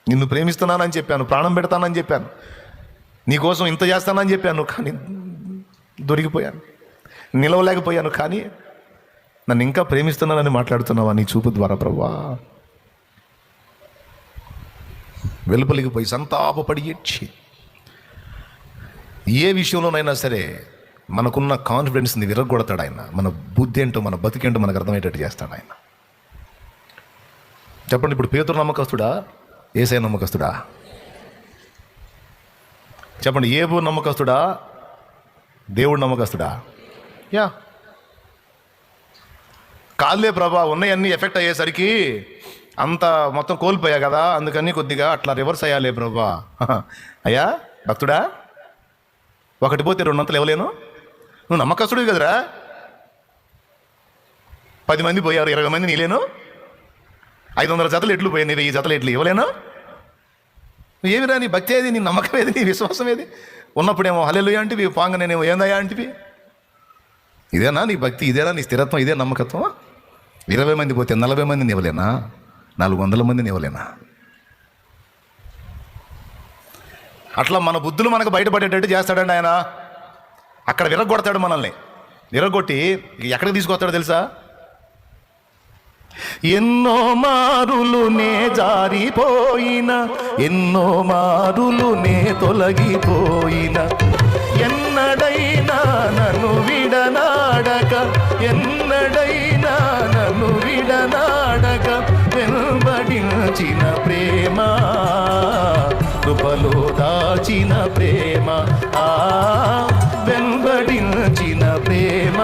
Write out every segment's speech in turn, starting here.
నిన్ను ప్రేమిస్తున్నానని చెప్పాను, ప్రాణం పెడతానని చెప్పాను, నీకోసం ఇంత చేస్తానని చెప్పాను, కానీ దొరికిపోయాను, నిలవలేకపోయాను. కానీ నన్ను ఇంకా ప్రేమిస్తున్నానని మాట్లాడుతున్నావా నీ చూపు ద్వారా ప్రభువా? వెలుపలికి పోయి సంతాపపడి ఏడ్చి, ఏ విషయంలోనైనా సరే మనకున్న కాన్ఫిడెన్స్ని విరగొడతాడు ఆయన. మన బుద్ధి ఏంటో, మన బతికేంటో మనకు అర్థమయ్యేటట్టు చేస్తాడు ఆయన. చెప్పండి, ఇప్పుడు పేతురు నమ్మకస్తుడా, యేసయ్య నమ్మకస్తుడా? చెప్పండి, ఏబు నమ్మకస్తుడా, దేవుడు నమ్మకస్తుడా? యా, కాదులే ప్రభా, ఉన్నాయన్నీ ఎఫెక్ట్ అయ్యేసరికి అంత మొత్తం కోల్పోయా కదా, అందుకని కొద్దిగా అట్లా రివర్స్ అయ్యాలే ప్రభా. అయ్యా భక్తుడా, ఒకటి పోతే రెండంతలు ఇవ్వలేను, నువ్వు నమ్మకస్తుడివి కదరా. 10 మంది పోయారు, 20 మంది నీలేను, 500 జతలు ఎట్లు పోయాయి, 1000 జతలు ఎట్లు ఇవ్వలేను. ఏమిరా నీ భక్తి ఏది, నీ నమ్మకం ఏది, నీ విశ్వాసం ఏది? ఉన్నప్పుడేమో హల్లెలూయా అంటివి, పాంగనేమో ఏందయ్యా అంటివి. ఇదేనా నీ భక్తి, ఇదేనా నీ స్థిరత్వం, ఇదే నమ్మకత్వం? 20 మంది పోతే 40 మందిని ఇవ్వలేనా, 400 మందిని ఇవ్వలేనా? అట్లా మన బుద్ధులు మనకు బయటపడేటట్టు చేస్తాడండి ఆయన. అక్కడ విరగొడతాడు మనల్ని, విరగొట్టి ఎక్కడికి తీసుకొస్తాడో తెలుసా? ఎన్నో మారులు నే జారిపోయిన, ఎన్నో మారులు నే తొలగిపోయిన, ఎన్నడైనా నన్ను విడనాడక, ఎన్నడైనా నన్ను విడనాడక, వెంబడించిన ప్రేమ, కృపలో దాచిన ప్రేమ, వెంబడించిన ప్రేమ,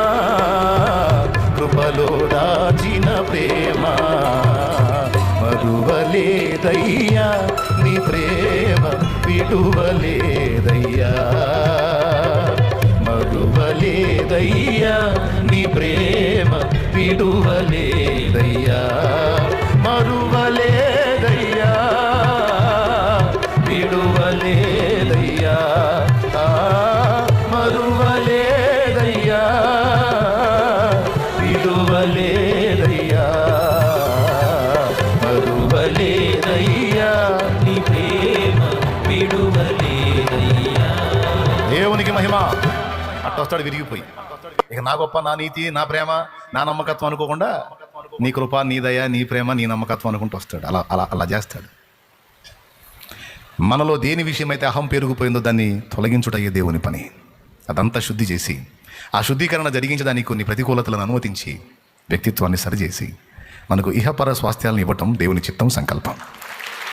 కృపలో దాచిన ప్రేమ, మరువలేదయ్యా నీ ప్రేమ, విడువలేదయ్యా, మరువలేదయ్యా నీ ప్రేమ, విడువలేదయ్యా, మరువలేదయ్యా, విడువలేదయ్యా, మరువలేదయ్యా, విడువలేదయ్యా, మరువలేదయ్యా నీ ప్రేమ, విడువలేదయ్యా. దేవునికి మహిమ. అట్టొస్తాడు విరిగిపోయి, ఇక నా గొప్ప, నా నీతి, నా ప్రేమ, నా నమ్మకత్వం అనుకోకుండా నీ కృప, నీ దయ, నీ ప్రేమ, నీ నమ్మకత్వం అనుకుంటూ వస్తాడు. అలా అలా అలా చేస్తాడు. మనలో దేని విషయమైతే అహం పెరిగిపోయిందో దాన్ని తొలగించుటయ్యే దేవుని పని. అదంతా శుద్ధి చేసి, ఆ శుద్ధీకరణ జరిగించడానికి కొన్ని ప్రతికూలతలను అనుమతించి వ్యక్తిత్వాన్ని సరిచేసి మనకు ఇహపర స్వాస్థ్యాలను ఇవ్వటం దేవుని చిత్తం, సంకల్పం.